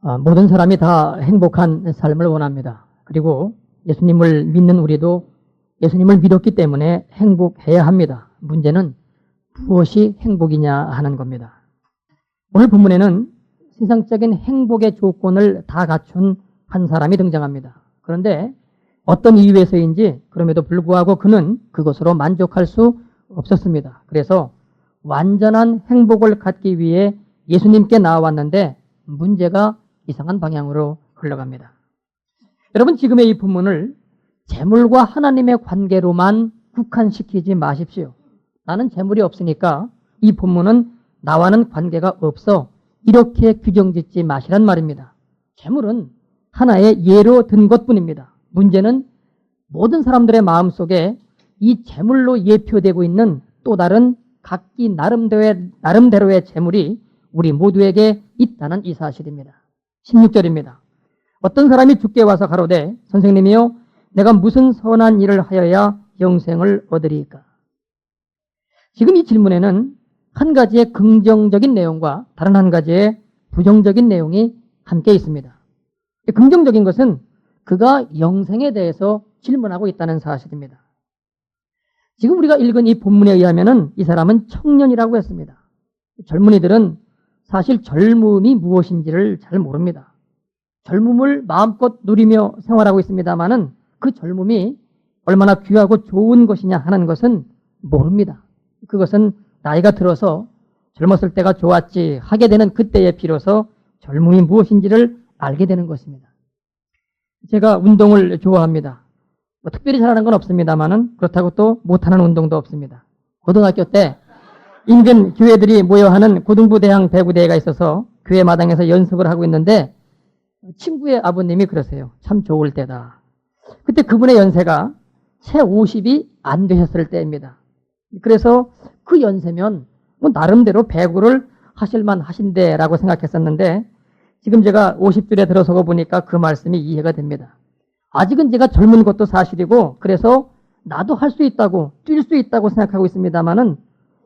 모든 사람이 다 행복한 삶을 원합니다. 그리고 예수님을 믿는 우리도 예수님을 믿었기 때문에 행복해야 합니다. 문제는 무엇이 행복이냐 하는 겁니다. 오늘 본문에는 세상적인 행복의 조건을 다 갖춘 한 사람이 등장합니다. 그런데 어떤 이유에서인지 그럼에도 불구하고 그는 그것으로 만족할 수 없었습니다. 그래서 완전한 행복을 갖기 위해 예수님께 나왔는데 문제가 이상한 방향으로 흘러갑니다. 여러분, 지금의 이 본문을 재물과 하나님의 관계로만 국한시키지 마십시오. 나는 재물이 없으니까 이 본문은 나와는 관계가 없어 이렇게 규정짓지 마시란 말입니다. 재물은 하나의 예로 든 것뿐입니다. 문제는 모든 사람들의 마음속에 이 재물로 예표되고 있는 또 다른 각기 나름대로의 재물이 우리 모두에게 있다는 이 사실입니다. 16절입니다. 어떤 사람이 주께 와서 가로되 선생님이여 내가 무슨 선한 일을 하여야 영생을 얻으리이까? 지금 이 질문에는 한 가지의 긍정적인 내용과 다른 한 가지의 부정적인 내용이 함께 있습니다. 긍정적인 것은 그가 영생에 대해서 질문하고 있다는 사실입니다. 지금 우리가 읽은 이 본문에 의하면 이 사람은 청년이라고 했습니다. 젊은이들은 사실 젊음이 무엇인지를 잘 모릅니다. 젊음을 마음껏 누리며 생활하고 있습니다만은 그 젊음이 얼마나 귀하고 좋은 것이냐 하는 것은 모릅니다. 그것은 나이가 들어서 젊었을 때가 좋았지 하게 되는 그때에 비로소 젊음이 무엇인지를 알게 되는 것입니다. 제가 운동을 좋아합니다. 특별히 잘하는 건 없습니다만은 그렇다고 또 못하는 운동도 없습니다. 고등학교 때 인근 교회들이 모여하는 고등부대항 배구대회가 있어서 교회 마당에서 연습을 하고 있는데 친구의 아버님이 그러세요. 참 좋을 때다. 그때 그분의 연세가 채 50이 안 되셨을 때입니다. 그래서 그 연세면 뭐 나름대로 배구를 하실만 하신데라고 생각했었는데 지금 제가 50줄에 들어서고 보니까 그 말씀이 이해가 됩니다. 아직은 제가 젊은 것도 사실이고 그래서 나도 할 수 있다고 뛸 수 있다고 생각하고 있습니다만은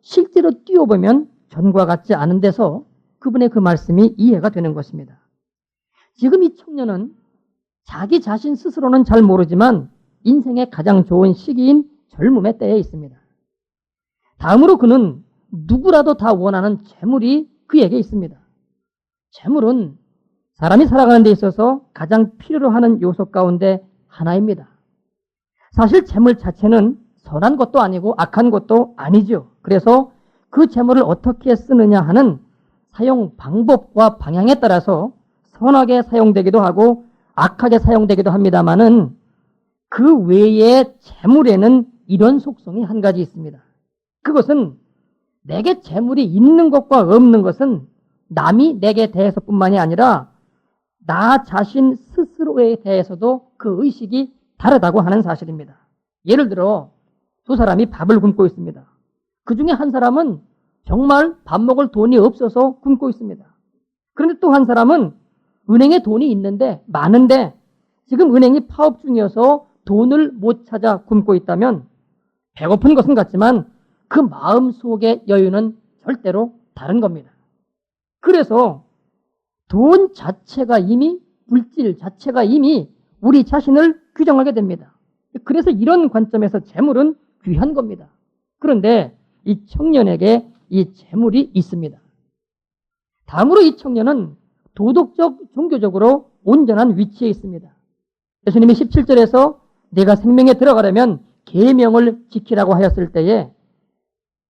실제로 뛰어보면 전과 같지 않은 데서 그분의 그 말씀이 이해가 되는 것입니다. 지금 이 청년은 자기 자신 스스로는 잘 모르지만 인생의 가장 좋은 시기인 젊음의 때에 있습니다. 다음으로 그는 누구라도 다 원하는 재물이 그에게 있습니다. 재물은 사람이 살아가는 데 있어서 가장 필요로 하는 요소 가운데 하나입니다. 사실 재물 자체는 선한 것도 아니고 악한 것도 아니죠. 그래서 그 재물을 어떻게 쓰느냐 하는 사용 방법과 방향에 따라서 선하게 사용되기도 하고 악하게 사용되기도 합니다만은 그 외에 재물에는 이런 속성이 한 가지 있습니다. 그것은 내게 재물이 있는 것과 없는 것은 남이 내게 대해서뿐만이 아니라 나 자신 스스로에 대해서도 그 의식이 다르다고 하는 사실입니다. 예를 들어 두 사람이 밥을 굶고 있습니다. 그 중에 한 사람은 정말 밥 먹을 돈이 없어서 굶고 있습니다. 그런데 또 한 사람은 은행에 돈이 있는데 많은데 지금 은행이 파업 중이어서 돈을 못 찾아 굶고 있다면 배고픈 것은 같지만 그 마음 속의 여유는 절대로 다른 겁니다. 그래서 돈 자체가 이미 물질 자체가 이미 우리 자신을 규정하게 됩니다. 그래서 이런 관점에서 재물은 귀한 겁니다. 그런데 이 청년에게 이 재물이 있습니다. 다음으로 이 청년은 도덕적, 종교적으로 온전한 위치에 있습니다. 예수님이 17절에서 내가 생명에 들어가려면 계명을 지키라고 하였을 때에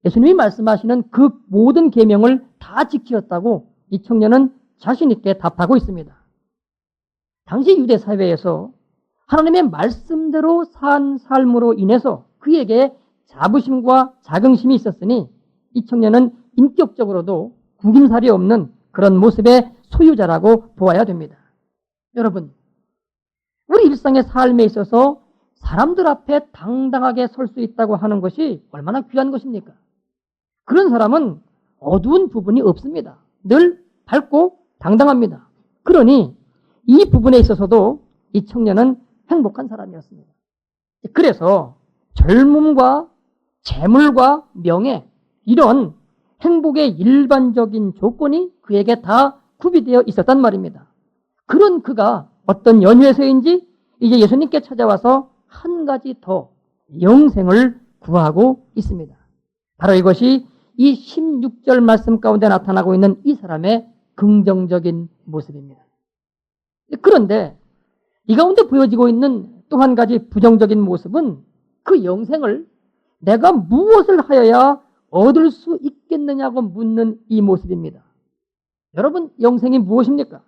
예수님이 말씀하시는 그 모든 계명을 다 지키었다고 이 청년은 자신 있게 답하고 있습니다. 당시 유대 사회에서 하나님의 말씀대로 산 삶으로 인해서 그에게 자부심과 자긍심이 있었으니 이 청년은 인격적으로도 구김살이 없는 그런 모습의 소유자라고 보아야 됩니다. 여러분, 우리 일상의 삶에 있어서 사람들 앞에 당당하게 설 수 있다고 하는 것이 얼마나 귀한 것입니까? 그런 사람은 어두운 부분이 없습니다. 늘 밝고 당당합니다. 그러니 이 부분에 있어서도 이 청년은 행복한 사람이었습니다. 그래서 젊음과 재물과 명예 이런 행복의 일반적인 조건이 그에게 다 구비되어 있었단 말입니다. 그런 그가 어떤 연유에서인지 이제 예수님께 찾아와서 한 가지 더 영생을 구하고 있습니다. 바로 이것이 이 16절 말씀 가운데 나타나고 있는 이 사람의 긍정적인 모습입니다. 그런데 이 가운데 보여지고 있는 또 한 가지 부정적인 모습은 그 영생을 내가 무엇을 하여야 얻을 수 있겠느냐고 묻는 이 모습입니다. 여러분, 영생이 무엇입니까?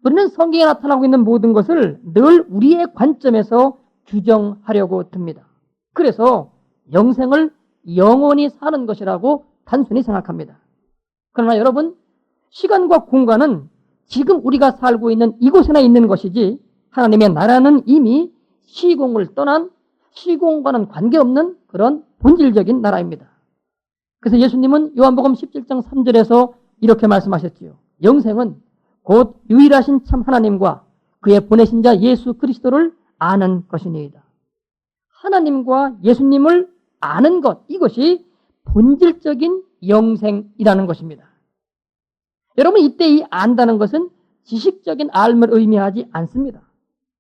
우리는 성경에 나타나고 있는 모든 것을 늘 우리의 관점에서 규정하려고 듭니다. 그래서 영생을 영원히 사는 것이라고 단순히 생각합니다. 그러나 여러분, 시간과 공간은 지금 우리가 살고 있는 이곳에나 있는 것이지 하나님의 나라는 이미 시공을 떠난 시공과는 관계없는 그런 본질적인 나라입니다. 그래서 예수님은 요한복음 17장 3절에서 이렇게 말씀하셨지요. 영생은 곧 유일하신 참 하나님과 그의 보내신 자 예수 그리스도를 아는 것이니이다. 하나님과 예수님을 아는 것, 이것이 본질적인 영생이라는 것입니다. 여러분, 이때 이 안다는 것은 지식적인 알을 의미하지 않습니다.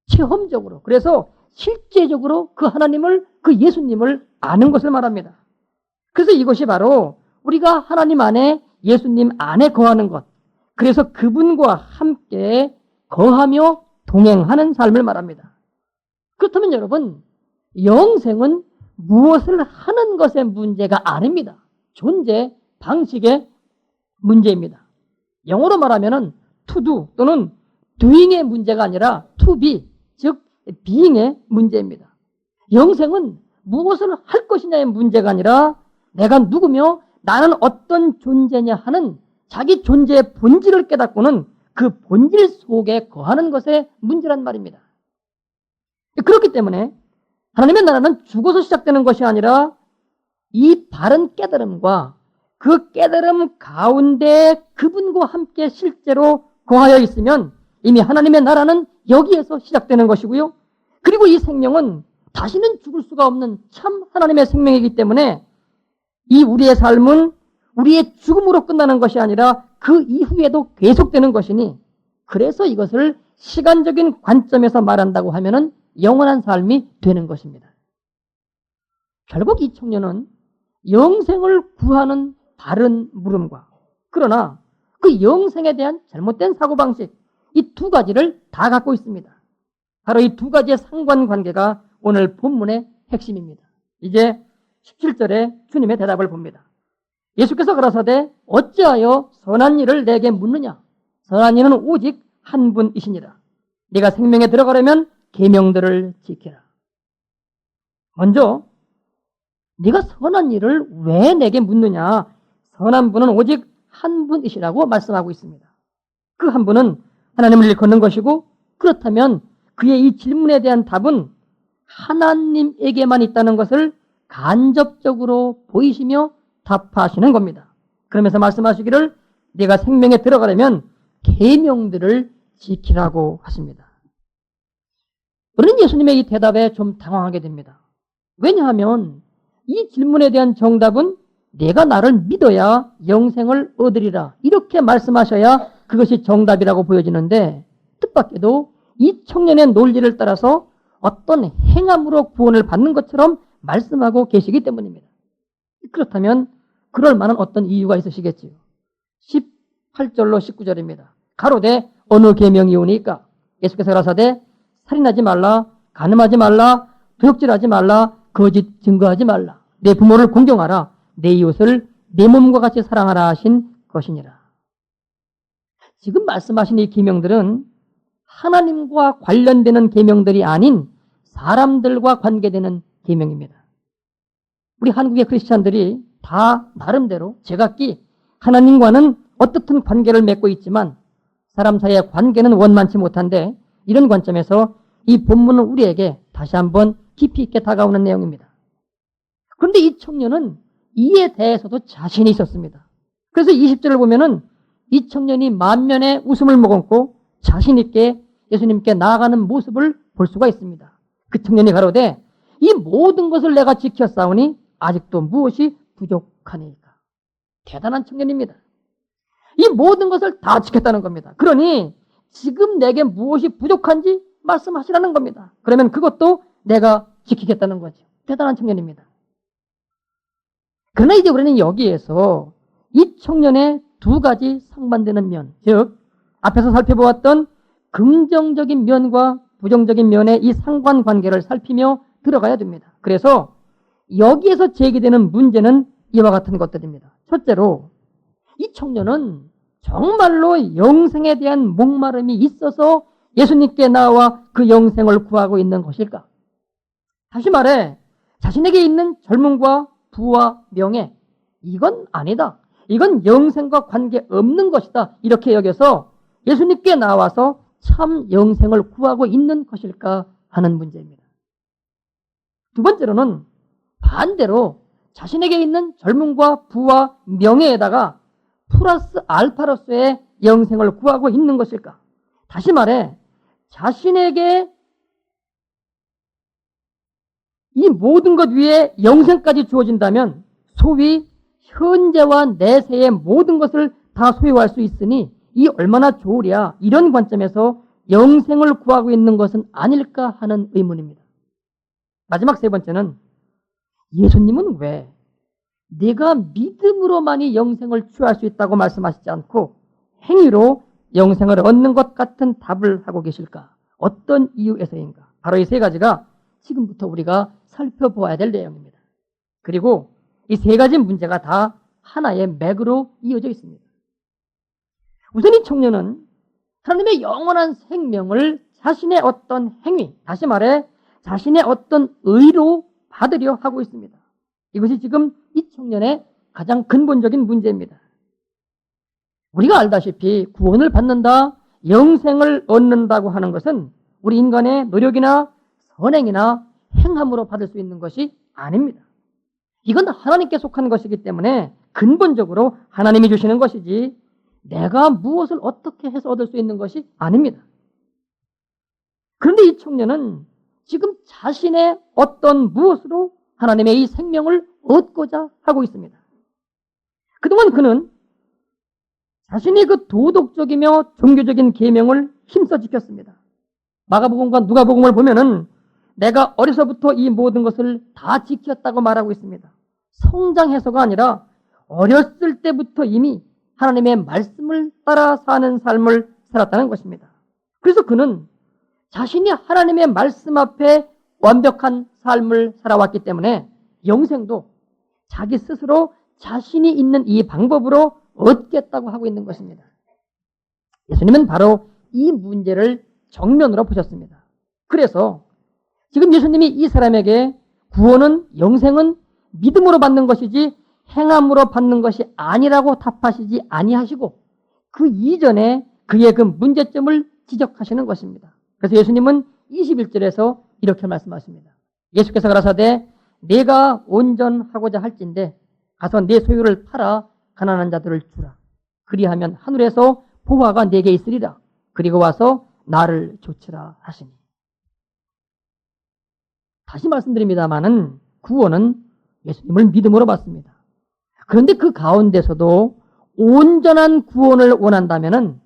체험적으로, 그래서 실제적으로 그 하나님을, 그 예수님을 아는 것을 말합니다. 그래서 이것이 바로 우리가 하나님 안에, 예수님 안에 거하는 것, 그래서 그분과 함께 거하며 동행하는 삶을 말합니다. 그렇다면 여러분, 영생은 무엇을 하는 것의 문제가 아닙니다. 존재 방식의 문제입니다. 영어로 말하면 to do 또는 doing의 문제가 아니라 to be, 즉 being의 문제입니다. 영생은 무엇을 할 것이냐의 문제가 아니라 내가 누구며 나는 어떤 존재냐 하는 자기 존재의 본질을 깨닫고는 그 본질 속에 거하는 것의 문제란 말입니다. 그렇기 때문에 하나님의 나라는 죽어서 시작되는 것이 아니라 이 바른 깨달음과 그 깨달음 가운데 그분과 함께 실제로 거하여 있으면 이미 하나님의 나라는 여기에서 시작되는 것이고요. 그리고 이 생명은 다시는 죽을 수가 없는 참 하나님의 생명이기 때문에 이 우리의 삶은 우리의 죽음으로 끝나는 것이 아니라 그 이후에도 계속되는 것이니, 그래서 이것을 시간적인 관점에서 말한다고 하면은 영원한 삶이 되는 것입니다. 결국 이 청년은 영생을 구하는 바른 물음과, 그러나 그 영생에 대한 잘못된 사고방식, 이 두 가지를 다 갖고 있습니다. 바로 이 두 가지의 상관관계가 오늘 본문의 핵심입니다. 이제 17절에 주님의 대답을 봅니다. 예수께서 가라사대 어찌하여 선한 일을 내게 묻느냐? 선한 이는 오직 한 분이시니라. 네가 생명에 들어가려면 계명들을 지키라. 먼저 네가 선한 일을 왜 내게 묻느냐? 선한 분은 오직 한 분이시라고 말씀하고 있습니다. 그 한 분은 하나님을 일컫는 것이고, 그렇다면 그의 이 질문에 대한 답은 하나님에게만 있다는 것을 간접적으로 보이시며 답하시는 겁니다. 그러면서 말씀하시기를 네가 생명에 들어가려면 계명들을 지키라고 하십니다. 우리는 예수님의 이 대답에 좀 당황하게 됩니다. 왜냐하면 이 질문에 대한 정답은 내가 나를 믿어야 영생을 얻으리라, 이렇게 말씀하셔야 그것이 정답이라고 보여지는데, 뜻밖에도 이 청년의 논리를 따라서 어떤 행함으로 구원을 받는 것처럼 말씀하고 계시기 때문입니다. 그렇다면 그럴 만한 어떤 이유가 있으시겠지요. 18절로 19절입니다. 가로되 어느 계명이오니까? 예수께서 가라사대 살인하지 말라, 간음하지 말라, 도둑질하지 말라, 거짓 증거하지 말라, 내 부모를 공경하라, 내 이웃을 내 몸과 같이 사랑하라 하신 것이니라. 지금 말씀하신 이 계명들은 하나님과 관련되는 계명들이 아닌 사람들과 관계되는 계명입니다. 우리 한국의 크리스찬들이 다 나름대로 제각기 하나님과는 어떻든 관계를 맺고 있지만 사람 사이의 관계는 원만치 못한데, 이런 관점에서 이 본문은 우리에게 다시 한번 깊이 있게 다가오는 내용입니다. 그런데 이 청년은 이에 대해서도 자신이 있었습니다. 그래서 20절을 보면은 이 청년이 만면에 웃음을 머금고 자신 있게 예수님께 나아가는 모습을 볼 수가 있습니다. 그 청년이 가로되 이 모든 것을 내가 지켰사오니 아직도 무엇이 부족하니까. 대단한 청년입니다. 이 모든 것을 다 지켰다는 겁니다. 그러니 지금 내게 무엇이 부족한지 말씀하시라는 겁니다. 그러면 그것도 내가 지키겠다는 거죠. 대단한 청년입니다. 그러나 이제 우리는 여기에서 이 청년의 두 가지 상반되는 면, 즉 앞에서 살펴보았던 긍정적인 면과 부정적인 면의 이 상관관계를 살피며 들어가야 됩니다. 그래서 여기에서 제기되는 문제는 이와 같은 것들입니다. 첫째로 이 청년은 정말로 영생에 대한 목마름이 있어서 예수님께 나와 그 영생을 구하고 있는 것일까? 다시 말해 자신에게 있는 젊음과 부와 명예, 이건 아니다. 이건 영생과 관계없는 것이다. 이렇게 여겨서 예수님께 나와서 참 영생을 구하고 있는 것일까 하는 문제입니다. 두 번째로는 반대로 자신에게 있는 젊음과 부와 명예에다가 플러스 알파로서의 영생을 구하고 있는 것일까? 다시 말해 자신에게 이 모든 것 위에 영생까지 주어진다면 소위 현재와 내세의 모든 것을 다 소유할 수 있으니 이 얼마나 좋으랴, 이런 관점에서 영생을 구하고 있는 것은 아닐까 하는 의문입니다. 마지막 세 번째는 예수님은 왜 네가 믿음으로만이 영생을 취할 수 있다고 말씀하시지 않고 행위로 영생을 얻는 것 같은 답을 하고 계실까? 어떤 이유에서인가? 바로 이 세 가지가 지금부터 우리가 살펴보아야 될 내용입니다. 그리고 이 세 가지 문제가 다 하나의 맥으로 이어져 있습니다. 우선 이 청년은 하나님의 영원한 생명을 자신의 어떤 행위, 다시 말해 자신의 어떤 의로 받으려 하고 있습니다. 이것이 지금 이 청년의 가장 근본적인 문제입니다. 우리가 알다시피 구원을 받는다, 영생을 얻는다고 하는 것은 우리 인간의 노력이나 선행이나 행함으로 받을 수 있는 것이 아닙니다. 이건 하나님께 속한 것이기 때문에 근본적으로 하나님이 주시는 것이지 내가 무엇을 어떻게 해서 얻을 수 있는 것이 아닙니다. 그런데 이 청년은 지금 자신의 어떤 무엇으로 하나님의 이 생명을 얻고자 하고 있습니다. 그동안 그는 자신이 그 도덕적이며 종교적인 계명을 힘써 지켰습니다. 마가복음과 누가복음을 보면은 내가 어려서부터 이 모든 것을 다 지켰다고 말하고 있습니다. 성장해서가 아니라 어렸을 때부터 이미 하나님의 말씀을 따라 사는 삶을 살았다는 것입니다. 그래서 그는 자신이 하나님의 말씀 앞에 완벽한 삶을 살아왔기 때문에 영생도 자기 스스로 자신이 있는 이 방법으로 얻겠다고 하고 있는 것입니다. 예수님은 바로 이 문제를 정면으로 보셨습니다. 그래서 지금 예수님이 이 사람에게 구원은, 영생은 믿음으로 받는 것이지 행함으로 받는 것이 아니라고 답하시지 아니하시고 그 이전에 그의 그 문제점을 지적하시는 것입니다. 그래서 예수님은 21절에서 이렇게 말씀하십니다. 예수께서 가라사대 내가 온전하고자 할진대 가서 내 소유를 팔아 가난한 자들을 주라. 그리하면 하늘에서 보화가 내게 있으리라. 그리고 와서 나를 좇으라 하시니. 다시 말씀드립니다마는 구원은 예수님을 믿음으로 받습니다. 그런데 그 가운데서도 온전한 구원을 원한다면은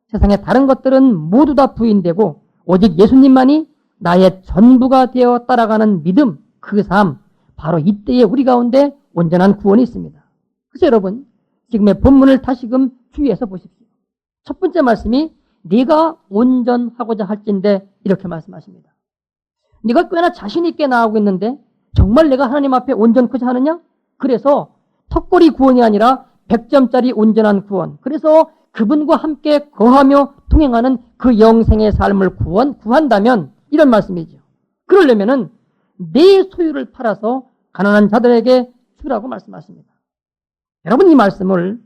세상의 다른 것들은 모두 다 부인되고 오직 예수님만이 나의 전부가 되어 따라가는 믿음, 그 삶, 바로 이때에 우리 가운데 온전한 구원이 있습니다. 그래서 여러분 지금의 본문을 다시금 주의해서 보십시오. 첫 번째 말씀이 네가 온전하고자 할진대 이렇게 말씀하십니다. 네가 꽤나 자신 있게 나아가고 있는데 정말 내가 하나님 앞에 온전코자 하느냐? 그래서 턱걸이 구원이 아니라 100점짜리 온전한 구원. 그래서 그분과 함께 거하며 동행하는 그 영생의 삶을 구한다면 이런 말씀이죠. 그러려면은 내 소유를 팔아서 가난한 자들에게 주라고 말씀하십니다. 여러분 이 말씀을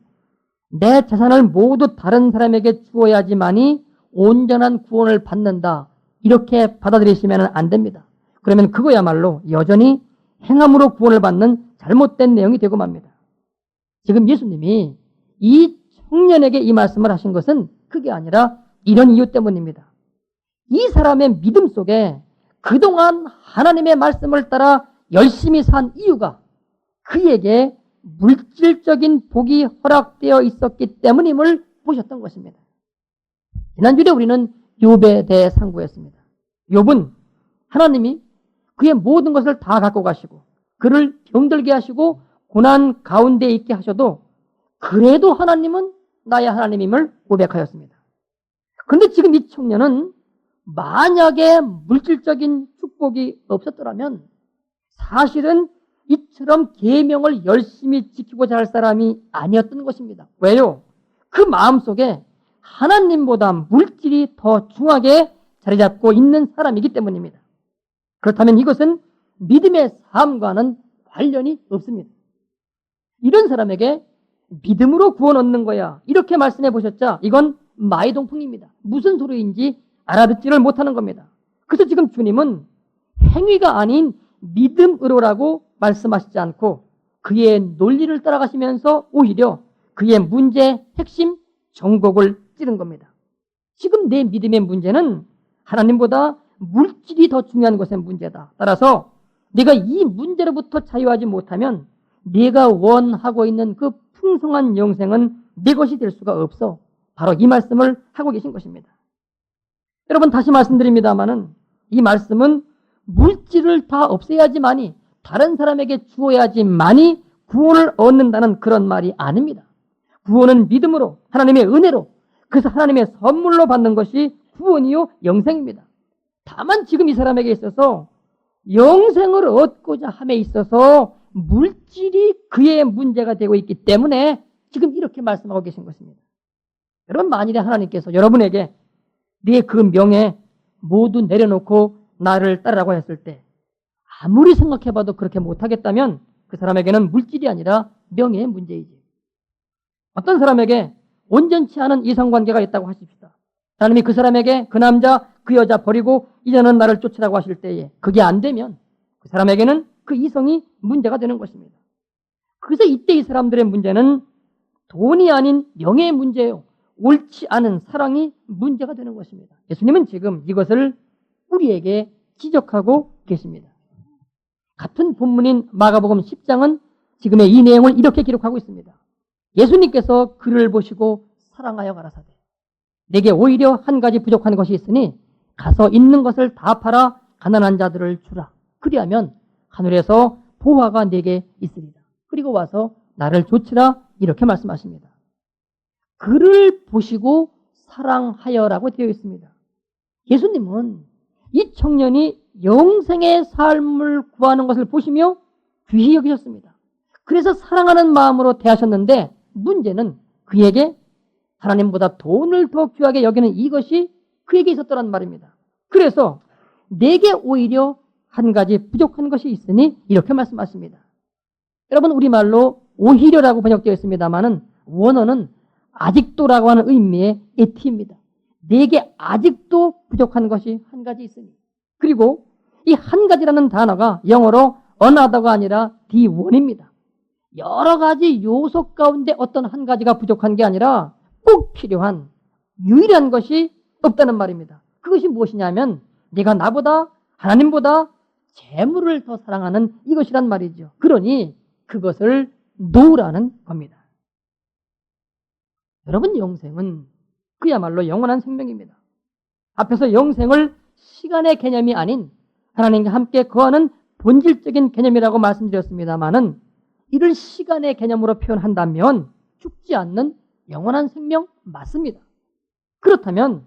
내 재산을 모두 다른 사람에게 주어야지만이 온전한 구원을 받는다. 이렇게 받아들이시면 안 됩니다. 그러면 그거야말로 여전히 행함으로 구원을 받는 잘못된 내용이 되고 맙니다. 지금 예수님이 이 청년에게 이 말씀을 하신 것은 그게 아니라 이런 이유 때문입니다. 이 사람의 믿음 속에 그동안 하나님의 말씀을 따라 열심히 산 이유가 그에게 물질적인 복이 허락되어 있었기 때문임을 보셨던 것입니다. 지난주에 우리는 욥에 대해 상고했습니다. 욥은 하나님이 그의 모든 것을 다 갖고 가시고 그를 병들게 하시고 고난 가운데 있게 하셔도 그래도 하나님은 나의 하나님임을 고백하였습니다. 그런데 지금 이 청년은 만약에 물질적인 축복이 없었더라면 사실은 이처럼 계명을 열심히 지키고자 할 사람이 아니었던 것입니다. 왜요? 그 마음속에 하나님보다 물질이 더 중하게 자리 잡고 있는 사람이기 때문입니다. 그렇다면 이것은 믿음의 삶과는 관련이 없습니다. 이런 사람에게 믿음으로 구원 얻는 거야, 이렇게 말씀해 보셨자 이건 마이동풍입니다. 무슨 소리인지 알아듣지를 못하는 겁니다. 그래서 지금 주님은 행위가 아닌 믿음으로라고 말씀하시지 않고 그의 논리를 따라가시면서 오히려 그의 문제의 핵심 정곡을 찌른 겁니다. 지금 내 믿음의 문제는 하나님보다 물질이 더 중요한 것의 문제다. 따라서 내가 이 문제로부터 자유하지 못하면 내가 원하고 있는 그 풍성한 영생은 내 것이 될 수가 없어. 바로 이 말씀을 하고 계신 것입니다. 여러분, 다시 말씀드립니다마는 이 말씀은 물질을 다 없애야지만이, 다른 사람에게 주어야지만이 구원을 얻는다는 그런 말이 아닙니다. 구원은 믿음으로, 하나님의 은혜로, 그래서 하나님의 선물로 받는 것이 구원이요 영생입니다. 다만 지금 이 사람에게 있어서 영생을 얻고자 함에 있어서 물질이 그의 문제가 되고 있기 때문에 지금 이렇게 말씀하고 계신 것입니다. 여러분, 만일에 하나님께서 여러분에게 네 그 명예 모두 내려놓고 나를 따르라고 했을 때 아무리 생각해봐도 그렇게 못하겠다면 그 사람에게는 물질이 아니라 명예의 문제이지. 어떤 사람에게 온전치 않은 이성관계가 있다고 하십시다. 하나님이 그 사람에게 그 남자 그 여자 버리고 이제는 나를 쫓으라고 하실 때에 그게 안 되면 그 사람에게는 그 이성이 문제가 되는 것입니다. 그래서 이때 이 사람들의 문제는 돈이 아닌 명예의 문제예요. 옳지 않은 사랑이 문제가 되는 것입니다. 예수님은 지금 이것을 우리에게 지적하고 계십니다. 같은 본문인 마가복음 10장은 지금의 이 내용을 이렇게 기록하고 있습니다. 예수님께서 그를 보시고 사랑하여 가라사대 내게 오히려 한 가지 부족한 것이 있으니 가서 있는 것을 다 팔아 가난한 자들을 주라. 그리하면 하늘에서 보화가 내게 있으리라. 그리고 와서 나를 좇으라. 이렇게 말씀하십니다. 그를 보시고 사랑하여라고 되어 있습니다. 예수님은 이 청년이 영생의 삶을 구하는 것을 보시며 귀히 여기셨습니다. 그래서 사랑하는 마음으로 대하셨는데 문제는 그에게 하나님보다 돈을 더 귀하게 여기는 이것이 그에게 있었더란 말입니다. 그래서 내게 오히려 한 가지 부족한 것이 있으니 이렇게 말씀하십니다. 여러분, 우리말로 오히려라고 번역되어 있습니다만은 원어는 아직도라고 하는 의미의 에티입니다. 내게 아직도 부족한 것이 한 가지 있으니. 그리고 이 한 가지라는 단어가 영어로 another가 아니라 the one입니다. 여러 가지 요소 가운데 어떤 한 가지가 부족한 게 아니라 꼭 필요한 유일한 것이 없다는 말입니다. 그것이 무엇이냐면 내가 나보다 하나님보다 재물을 더 사랑하는 이것이란 말이죠. 그러니 그것을 놓으라는 겁니다. 여러분, 영생은 그야말로 영원한 생명입니다. 앞에서 영생을 시간의 개념이 아닌 하나님과 함께 거하는 본질적인 개념이라고 말씀드렸습니다마는 이를 시간의 개념으로 표현한다면 죽지 않는 영원한 생명 맞습니다. 그렇다면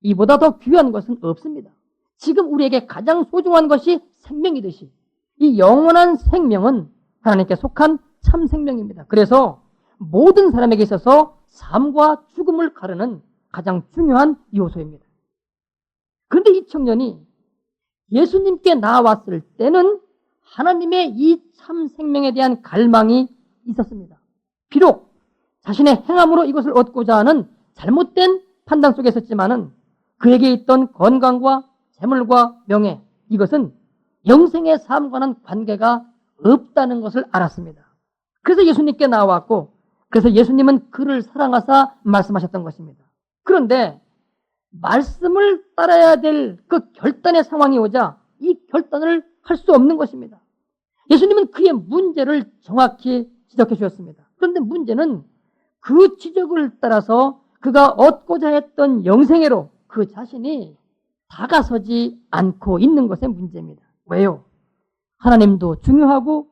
이보다 더 귀한 것은 없습니다. 지금 우리에게 가장 소중한 것이 생명이듯이 이 영원한 생명은 하나님께 속한 참 생명입니다. 그래서 모든 사람에게 있어서 삶과 죽음을 가르는 가장 중요한 요소입니다. 그런데 이 청년이 예수님께 나왔을 때는 하나님의 이 참 생명에 대한 갈망이 있었습니다. 비록 자신의 행함으로 이것을 얻고자 하는 잘못된 판단 속에 있었지만은 그에게 있던 건강과 재물과 명예, 이것은 영생의 삶과는 관계가 없다는 것을 알았습니다. 그래서 예수님께 나왔고, 그래서 예수님은 그를 사랑하사 말씀하셨던 것입니다. 그런데 말씀을 따라야 될 그 결단의 상황이 오자 이 결단을 할 수 없는 것입니다. 예수님은 그의 문제를 정확히 지적해 주셨습니다. 그런데 문제는 그 지적을 따라서 그가 얻고자 했던 영생애로 그 자신이 다가서지 않고 있는 것의 문제입니다. 왜요? 하나님도 중요하고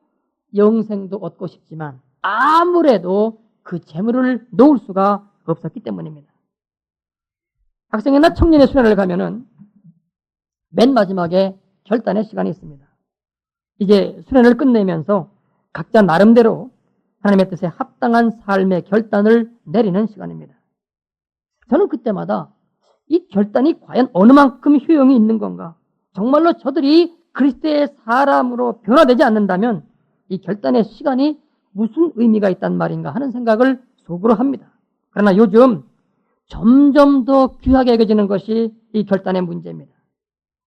영생도 얻고 싶지만 아무래도 그 재물을 놓을 수가 없었기 때문입니다. 학생이나 청년의 수련을 가면은 맨 마지막에 결단의 시간이 있습니다. 이제 수련을 끝내면서 각자 나름대로 하나님의 뜻에 합당한 삶의 결단을 내리는 시간입니다. 저는 그때마다 이 결단이 과연 어느 만큼 효용이 있는 건가? 정말로 저들이 그리스도의 사람으로 변화되지 않는다면 이 결단의 시간이 무슨 의미가 있단 말인가 하는 생각을 속으로 합니다. 그러나 요즘 점점 더 귀하게 여겨지는 것이 이 결단의 문제입니다.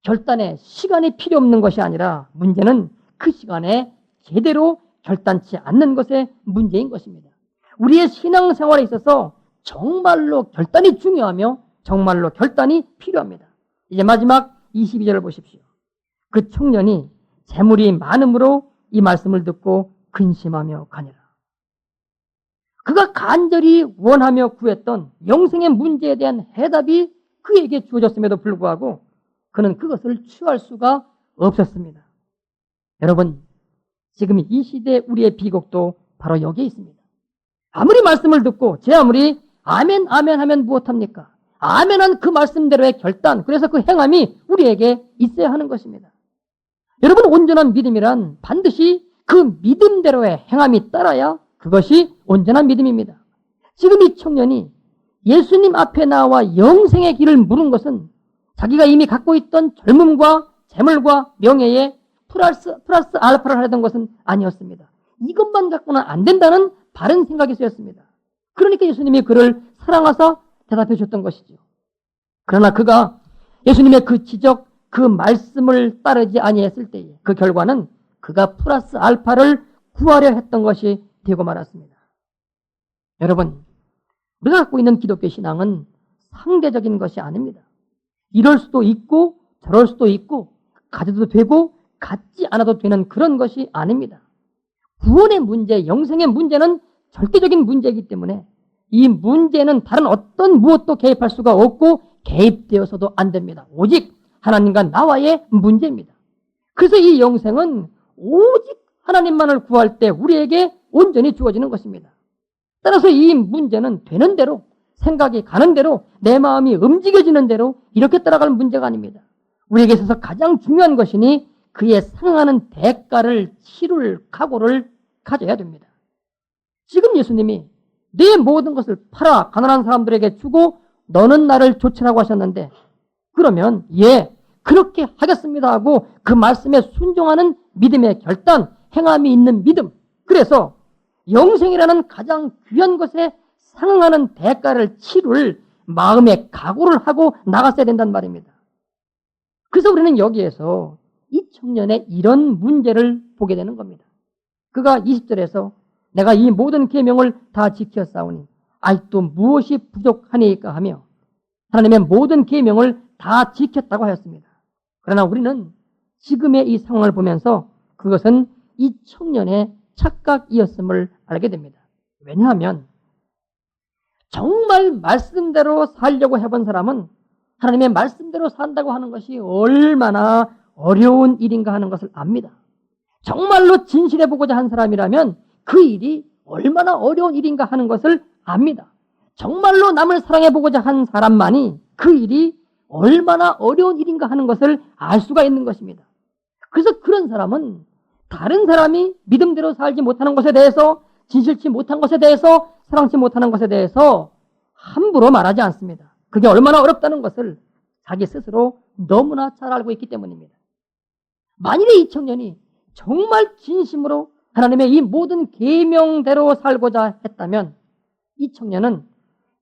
결단에 시간이 필요 없는 것이 아니라 문제는 그 시간에 제대로 결단치 않는 것의 문제인 것입니다. 우리의 신앙생활에 있어서 정말로 결단이 중요하며 정말로 결단이 필요합니다. 이제 마지막 22절을 보십시오. 그 청년이 재물이 많음으로 이 말씀을 듣고 근심하며 가니라. 그가 간절히 원하며 구했던 영생의 문제에 대한 해답이 그에게 주어졌음에도 불구하고 그는 그것을 취할 수가 없었습니다. 여러분, 지금 이 시대 우리의 비극도 바로 여기에 있습니다. 아무리 말씀을 듣고 제 아무리 아멘 아멘 하면 무엇합니까? 아멘한 그 말씀대로의 결단, 그래서 그 행함이 우리에게 있어야 하는 것입니다. 여러분, 온전한 믿음이란 반드시 그 믿음대로의 행함이 따라야 그것이 온전한 믿음입니다. 지금 이 청년이 예수님 앞에 나와 영생의 길을 물은 것은 자기가 이미 갖고 있던 젊음과 재물과 명예에 플러스 알파를 하려던 것은 아니었습니다. 이것만 갖고는 안 된다는 바른 생각이 쓰였습니다. 그러니까 예수님이 그를 사랑하사 대답해 주셨던 것이죠. 그러나 그가 예수님의 그 지적, 그 말씀을 따르지 아니했을 때에 그 결과는 그가 플러스 알파를 구하려 했던 것이 되고 말았습니다. 여러분, 우리가 갖고 있는 기독교 신앙은 상대적인 것이 아닙니다. 이럴 수도 있고 저럴 수도 있고 가져도 되고 갖지 않아도 되는 그런 것이 아닙니다. 구원의 문제, 영생의 문제는 절대적인 문제이기 때문에 이 문제는 다른 어떤 무엇도 개입할 수가 없고 개입되어서도 안 됩니다. 오직 하나님과 나와의 문제입니다. 그래서 이 영생은 오직 하나님만을 구할 때 우리에게 온전히 주어지는 것입니다. 따라서 이 문제는 되는 대로, 생각이 가는 대로, 내 마음이 움직여지는 대로 이렇게 따라갈 문제가 아닙니다. 우리에게 있어서 가장 중요한 것이니 그에 상응하는 대가를 치를 각오를 가져야 됩니다. 지금 예수님이 내 모든 것을 팔아 가난한 사람들에게 주고 너는 나를 좇으라고 하셨는데, 그러면 예, 그렇게 하겠습니다 하고 그 말씀에 순종하는 믿음의 결단, 행함이 있는 믿음, 그래서 영생이라는 가장 귀한 것에 상응하는 대가를 치를 마음의 각오를 하고 나갔어야 된단 말입니다. 그래서 우리는 여기에서 이 청년의 이런 문제를 보게 되는 겁니다. 그가 20절에서 내가 이 모든 계명을 다 지켰사오니 아직도 무엇이 부족하니까 하며 하나님의 모든 계명을 다 지켰다고 하였습니다. 그러나 우리는 지금의 이 상황을 보면서 그것은 이 청년의 착각이었음을 알게 됩니다. 왜냐하면 정말 말씀대로 살려고 해본 사람은 하나님의 말씀대로 산다고 하는 것이 얼마나 어려운 일인가 하는 것을 압니다. 정말로 진실해 보고자 한 사람이라면 그 일이 얼마나 어려운 일인가 하는 것을 압니다. 정말로 남을 사랑해 보고자 한 사람만이 그 일이 얼마나 어려운 일인가 하는 것을 알 수가 있는 것입니다. 그래서 그런 사람은 다른 사람이 믿음대로 살지 못하는 것에 대해서, 진실치 못한 것에 대해서, 사랑치 못하는 것에 대해서 함부로 말하지 않습니다. 그게 얼마나 어렵다는 것을 자기 스스로 너무나 잘 알고 있기 때문입니다. 만일에 이 청년이 정말 진심으로 하나님의 이 모든 계명대로 살고자 했다면 이 청년은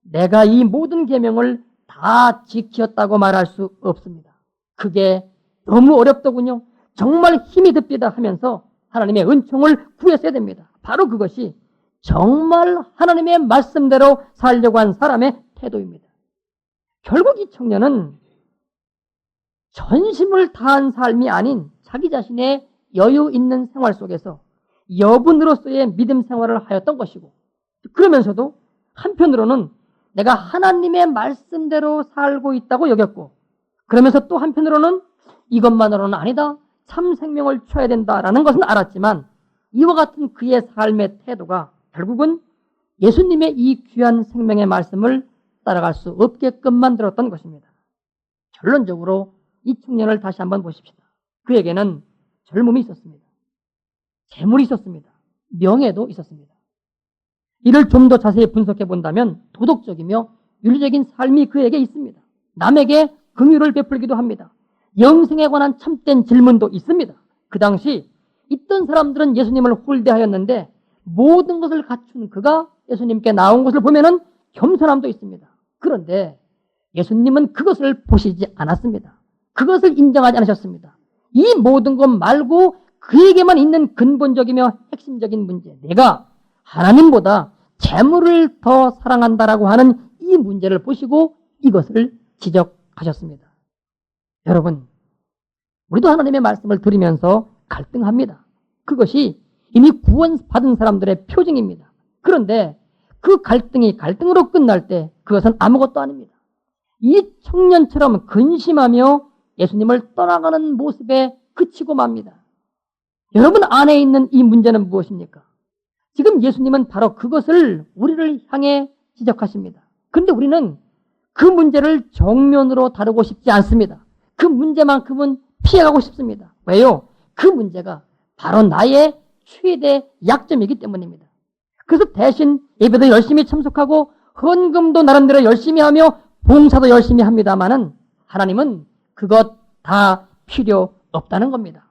내가 이 모든 계명을 다 지켰다고 말할 수 없습니다. 그게 너무 어렵더군요. 정말 힘이 듭니다 하면서 하나님의 은총을 구했어야 됩니다. 바로 그것이 정말 하나님의 말씀대로 살려고 한 사람의 태도입니다. 결국 이 청년은 전심을 다한 삶이 아닌 자기 자신의 여유 있는 생활 속에서 여분으로서의 믿음 생활을 하였던 것이고, 그러면서도 한편으로는 내가 하나님의 말씀대로 살고 있다고 여겼고, 그러면서 또 한편으로는 이것만으로는 아니다, 참 생명을 취해야 된다라는 것은 알았지만 이와 같은 그의 삶의 태도가 결국은 예수님의 이 귀한 생명의 말씀을 따라갈 수 없게끔 만들었던 것입니다. 결론적으로 이 청년을 다시 한번 보십시다. 그에게는 젊음이 있었습니다. 재물이 있었습니다. 명예도 있었습니다. 이를 좀 더 자세히 분석해 본다면 도덕적이며 윤리적인 삶이 그에게 있습니다. 남에게 긍휼을 베풀기도 합니다. 영생에 관한 참된 질문도 있습니다. 그 당시 있던 사람들은 예수님을 홀대하였는데 모든 것을 갖춘 그가 예수님께 나온 것을 보면은 겸손함도 있습니다. 그런데 예수님은 그것을 보시지 않았습니다. 그것을 인정하지 않으셨습니다. 이 모든 것 말고 그에게만 있는 근본적이며 핵심적인 문제, 내가 하나님보다 재물을 더 사랑한다라고 하는 이 문제를 보시고 이것을 지적하셨습니다. 여러분, 우리도 하나님의 말씀을 들으면서 갈등합니다. 그것이 이미 구원받은 사람들의 표징입니다. 그런데 그 갈등이 갈등으로 끝날 때 그것은 아무것도 아닙니다. 이 청년처럼 근심하며 예수님을 떠나가는 모습에 그치고 맙니다. 여러분 안에 있는 이 문제는 무엇입니까? 지금 예수님은 바로 그것을 우리를 향해 지적하십니다. 그런데 우리는 그 문제를 정면으로 다루고 싶지 않습니다. 그 문제만큼은 피해가고 싶습니다. 왜요? 그 문제가 바로 나의 최대 약점이기 때문입니다. 그래서 대신 예배도 열심히 참석하고 헌금도 나름대로 열심히 하며 봉사도 열심히 합니다마는 하나님은 그것 다 필요 없다는 겁니다.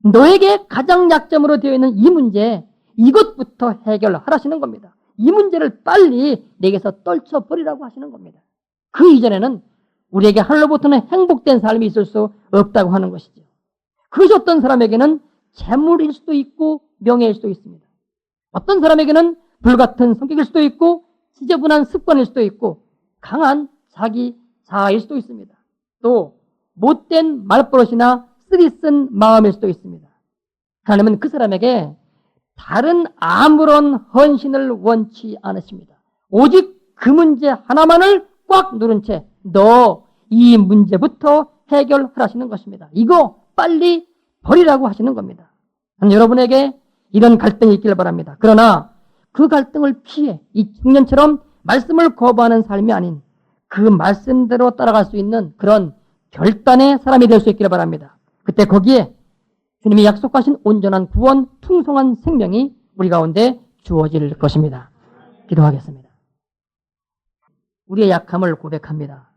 너에게 가장 약점으로 되어 있는 이 문제, 이것부터 해결하라시는 겁니다. 이 문제를 빨리 내게서 떨쳐버리라고 하시는 겁니다. 그 이전에는 우리에게 하늘로부터는 행복된 삶이 있을 수 없다고 하는 것이죠. 그것이 어떤 사람에게는 재물일 수도 있고 명예일 수도 있습니다. 어떤 사람에게는 불같은 성격일 수도 있고 지저분한 습관일 수도 있고 강한 자기 자아일 수도 있습니다. 또 못된 말버릇이나 쓰리쓴 마음일 수도 있습니다. 하나님은 그 사람에게 다른 아무런 헌신을 원치 않으십니다. 오직 그 문제 하나만을 꽉 누른 채 너 이 문제부터 해결하시는 것입니다. 이거 빨리 버리라고 하시는 겁니다. 여러분에게 이런 갈등이 있기를 바랍니다. 그러나 그 갈등을 피해 이 청년처럼 말씀을 거부하는 삶이 아닌 그 말씀대로 따라갈 수 있는 그런 결단의 사람이 될 수 있기를 바랍니다. 그때 거기에 주님이 약속하신 온전한 구원, 풍성한 생명이 우리 가운데 주어질 것입니다. 기도하겠습니다. 우리의 약함을 고백합니다.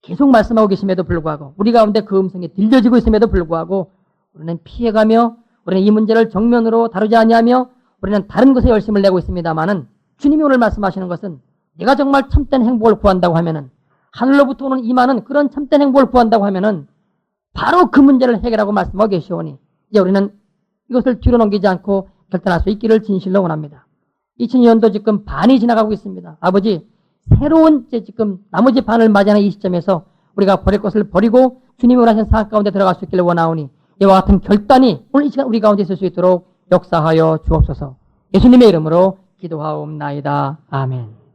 계속 말씀하고 계심에도 불구하고 우리 가운데 그 음성이 들려지고 있음에도 불구하고 우리는 피해가며 우리는 이 문제를 정면으로 다루지 아니하며 우리는 다른 것에 열심을 내고 있습니다만은 주님이 오늘 말씀하시는 것은 내가 정말 참된 행복을 구한다고 하면은 하늘로부터 오는 임하는 그런 참된 행복을 구한다고 하면은 바로 그 문제를 해결하고 말씀하고 계시오니 이제 우리는 이것을 뒤로 넘기지 않고 결단할 수 있기를 진실로 원합니다. 2000년도 지금 반이 지나가고 있습니다. 아버지, 새로운 지금 나머지 반을 맞이하는 이 시점에서 우리가 버릴 것을 버리고 주님이 원하시는 사역 가운데 들어갈 수 있기를 원하오니 이와 같은 결단이 오늘 이 시간 우리 가운데 있을 수 있도록 역사하여 주옵소서. 예수님의 이름으로 기도하옵나이다. 아멘.